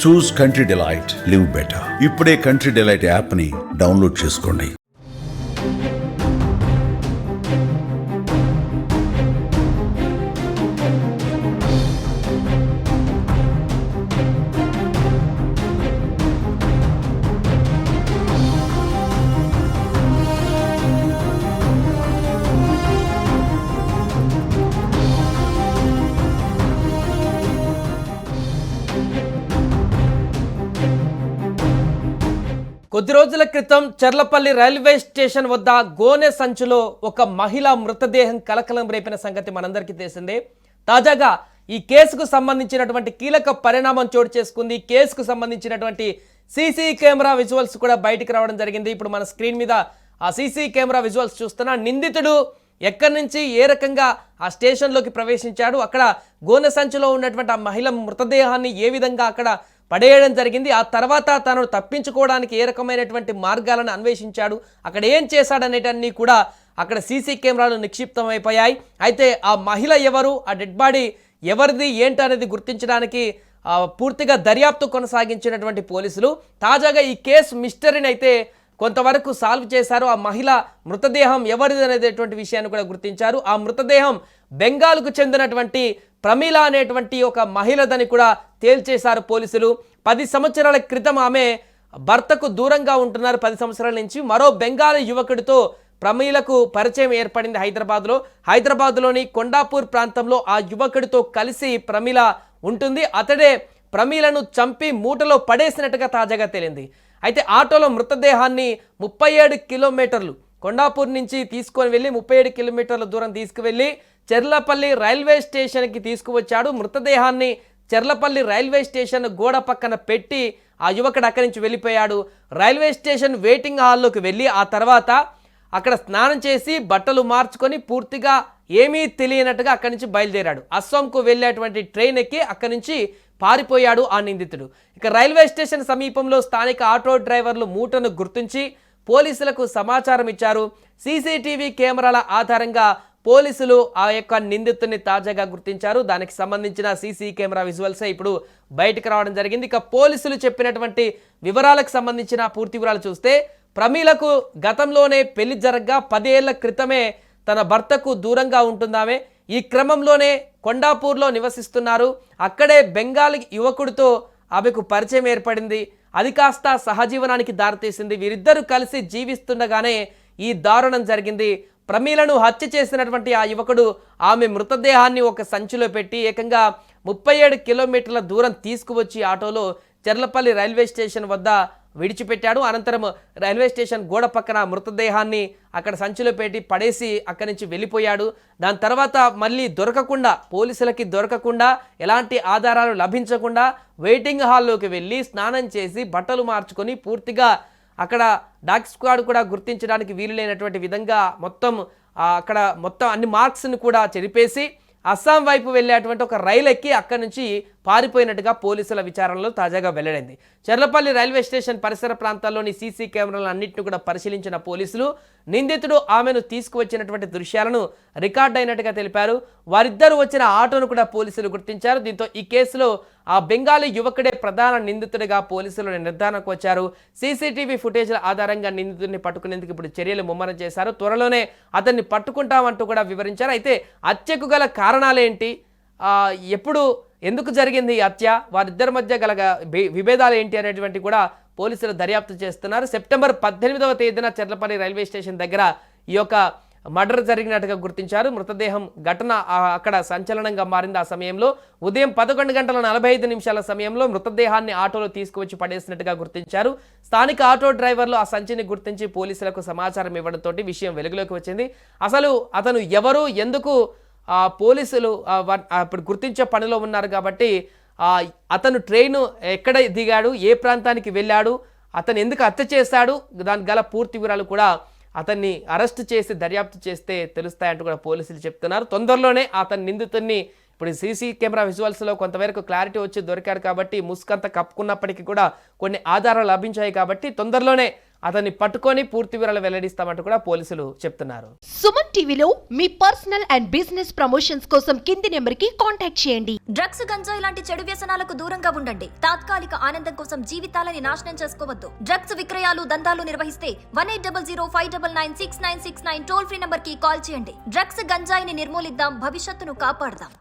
చూస్ country delight, live better. ఇప్పుడే country delight app ని download చేసుకోండి. కొద్ది రోజుల క్రితం చర్లపల్లి రైల్వే స్టేషన్ వద్ద గోనె సంచులో ఒక మహిళ మృతదేహం కలకలం రేపిన సంగతి మనందరికీ తెలిసిందే. తాజాగా ఈ కేసుకు సంబంధించినటువంటి కీలక పరిణామం చోటు చేసుకుంది. కేసుకు సంబంధించినటువంటి సీసీ కెమెరా విజువల్స్ కూడా బయటికి రావడం జరిగింది. ఇప్పుడు మన స్క్రీన్ మీద ఆ సీసీ కెమెరా విజువల్స్ చూస్తున్నా. నిందితుడు ఎక్కడి నుంచి ఏ రకంగా ఆ స్టేషన్లోకి ప్రవేశించాడు, అక్కడ గోనె సంచులో ఉన్నటువంటి ఆ మహిళ మృతదేహాన్ని ఏ విధంగా అక్కడ పడేయడం జరిగింది, ఆ తర్వాత తను తప్పించుకోవడానికి ఏ రకమైనటువంటి మార్గాలను అన్వేషించాడు, అక్కడ ఏం చేశాడనేటన్నీ కూడా అక్కడ సీసీ కెమెరాలు నిక్షిప్తమైపోయాయి. అయితే ఆ మహిళ ఎవరు, ఆ డెడ్ బాడీ ఎవరిది ఏంటనేది గుర్తించడానికి పూర్తిగా దర్యాప్తు కొనసాగించినటువంటి పోలీసులు తాజాగా ఈ కేసు మిస్టరీని అయితే కొంతవరకు సాల్వ్ చేశారు. ఆ మహిళ మృతదేహం ఎవరిది అనేటువంటి విషయాన్ని కూడా గుర్తించారు. ఆ మృతదేహం బెంగాల్కు చెందినటువంటి ప్రమీల అనేటువంటి ఒక మహిళదని కూడా తేల్చేశారు పోలీసులు. 10 సంవత్సరాల క్రితం ఆమె భర్తకు దూరంగా ఉంటున్నారు. 10 సంవత్సరాల నుంచి మరో బెంగాలీ యువకుడితో ప్రమీలకు పరిచయం ఏర్పడింది హైదరాబాద్లోని కొండాపూర్ ప్రాంతంలో ఆ యువకుడితో కలిసి ప్రమీల ఉంటుంది. అతడే ప్రమీలను చంపి మూటలో పడేసినట్టుగా తాజాగా తేలింది. అయితే ఆటోలో మృతదేహాన్ని 37 కిలోమీటర్లు కొండాపూర్ నుంచి తీసుకొని వెళ్ళి 37 కిలోమీటర్ల దూరం తీసుకువెళ్ళి చర్లపల్లి రైల్వే స్టేషన్కి తీసుకువచ్చాడు. మృతదేహాన్ని చర్లపల్లి రైల్వే స్టేషన్ గోడ పక్కన పెట్టి ఆ యువకుడు అక్కడి నుంచి వెళ్ళిపోయాడు. రైల్వే స్టేషన్ వెయిటింగ్ హాల్లోకి వెళ్ళి ఆ తర్వాత అక్కడ స్నానం చేసి బట్టలు మార్చుకొని పూర్తిగా ఏమీ తెలియనట్టుగా అక్కడి నుంచి బయలుదేరాడు. అస్సాంకు వెళ్ళేటువంటి ట్రైన్ ఎక్కి అక్కడి నుంచి పారిపోయాడు ఆ నిందితుడు. ఇక రైల్వే స్టేషన్ సమీపంలో స్థానిక ఆటో డ్రైవర్లు మూటను గుర్తించి పోలీసులకు సమాచారం ఇచ్చారు. సీసీటీవీ కెమెరాల ఆధారంగా పోలీసులు ఆ యొక్క నిందితుడిని తాజాగా గుర్తించారు. దానికి సంబంధించిన సీసీ కెమెరా విజువల్సే ఇప్పుడు బయటకు రావడం జరిగింది. ఇక పోలీసులు చెప్పినటువంటి వివరాలకు సంబంధించిన పూర్తి వివరాలు చూస్తే ప్రమీలకు గతంలోనే పెళ్లి జరగ్గా 10 ఏళ్ల క్రితమే తన భర్తకు దూరంగా ఉంటుందామె. ఈ క్రమంలోనే కొండాపూర్లో నివసిస్తున్నారు. అక్కడే బెంగాలీ యువకుడితో ఆమెకు పరిచయం ఏర్పడింది. అది కాస్త సహజీవనానికి దారితీసింది. వీరిద్దరూ కలిసి జీవిస్తుండగానే ఈ దారుణం జరిగింది. ప్రమీలను హత్య చేసినటువంటి ఆ యువకుడు ఆమె మృతదేహాన్ని ఒక సంచిలో పెట్టి ఏకంగా 37 కిలోమీటర్ల దూరం తీసుకువచ్చి ఆటోలో చర్లపల్లి రైల్వే స్టేషన్ వద్ద విడిచిపెట్టాడు. అనంతరం రైల్వే స్టేషన్ గోడ పక్కన మృతదేహాన్ని అక్కడ సంచిలో పెట్టి పడేసి అక్కడి నుంచి వెళ్ళిపోయాడు. దాని తర్వాత మళ్ళీ పోలీసులకి దొరకకుండా ఎలాంటి ఆధారాలు లభించకుండా వెయిటింగ్ హాల్లోకి వెళ్ళి స్నానం చేసి బట్టలు మార్చుకొని పూర్తిగా అక్కడ డాగ్ స్క్వాడ్ కూడా గుర్తించడానికి వీలు లేనటువంటి విధంగా అక్కడ మొత్తం అన్ని మార్క్స్ని కూడా చెరిపేసి అస్సాం వైపు వెళ్ళేటువంటి ఒక రైలు ఎక్కి అక్కడి నుంచి పారిపోయినట్టుగా పోలీసుల విచారణలో తాజాగా వెల్లడైంది. చర్లపల్లి రైల్వే స్టేషన్ పరిసర ప్రాంతాల్లోని సీసీ కెమెరాలను అన్నింటినీ కూడా పరిశీలించిన పోలీసులు నిందితుడు ఆమెను తీసుకువచ్చినటువంటి దృశ్యాలను రికార్డ్ అయినట్టుగా తెలిపారు. వారిద్దరూ వచ్చిన ఆటోను కూడా పోలీసులు గుర్తించారు. దీంతో ఈ కేసులో ఆ బెంగాలీ యువకుడే ప్రధాన నిందితుడిగా పోలీసులు నిర్ధారణకు వచ్చారు. సీసీటీవీ ఫుటేజ్ల ఆధారంగా నిందితుడిని పట్టుకునేందుకు ఇప్పుడు చర్యలు ముమ్మరం చేశారు. త్వరలోనే అతన్ని పట్టుకుంటామంటూ కూడా వివరించారు. అయితే హత్యకు గల కారణాలేంటి, ఎందుకు జరిగింది ఈ హత్య, వారిద్దరి మధ్య గల విభేదాలు ఏంటి అనేటువంటి కూడా పోలీసులు దర్యాప్తు చేస్తున్నారు. సెప్టెంబర్ 18వ తేదీన చర్లపల్లి రైల్వే స్టేషన్ దగ్గర ఈ యొక్క మర్డర్ జరిగినట్టుగా గుర్తించారు. మృతదేహం ఘటన అక్కడ సంచలనంగా మారింది. ఆ సమయంలో ఉదయం 11:45 సమయంలో మృతదేహాన్ని ఆటోలో తీసుకువచ్చి పడేసినట్టుగా గుర్తించారు. స్థానిక ఆటో డ్రైవర్లు ఆ సంచిని గుర్తించి పోలీసులకు సమాచారం ఇవ్వడంతో విషయం వెలుగులోకి వచ్చింది. అసలు అతను ఎవరు, ఎందుకు పోలీసులు ఇప్పుడు గుర్తించే పనిలో ఉన్నారు కాబట్టి అతను ట్రైను ఎక్కడ దిగాడు, ఏ ప్రాంతానికి వెళ్ళాడు, అతను ఎందుకు హత్య చేశాడు, దానికి గల పూర్తి వివరాలు కూడా అతన్ని అరెస్ట్ చేసి దర్యాప్తు చేస్తే తెలుస్తాయంటూ కూడా పోలీసులు చెప్తున్నారు. తొందరలోనే అతని నిందితుడిని ఇప్పుడు సీసీ కెమెరా విజువల్స్లో కొంతవరకు క్లారిటీ వచ్చి దొరికారు కాబట్టి ముసుకంతా కప్పుకున్నప్పటికీ కూడా కొన్ని ఆధారాలు లభించాయి కాబట్టి తొందరలోనే అతన్ని పట్టుకొని పూర్తి వివరాలు వెల్లడిస్తామంటూ కూడా పోలీసులు చెప్తున్నారు. సుమన్ టీవీలో మీ పర్సనల్ అండ్ బిజినెస్ ప్రమోషన్స్ కోసం కింది నెంబర్కి కాంటాక్ట్ చేయండి. డ్రగ్స్, గంజాయి లాంటి చెడు వ్యసనాలకు దూరంగా ఉండండి. తాత్కాలిక ఆనందం కోసం జీవితాలని నాశనం చేసుకోవద్దు. డ్రగ్స్ విక్రయాలు, దందాలు నిర్వహిస్తే 1800599696 టోల్ ఫ్రీ నంబర్ కి కాల్ చేయండి. డ్రగ్స్, గంజాయిని నిర్మూలిద్దాం, భవిష్యత్తును కాపాడదాం.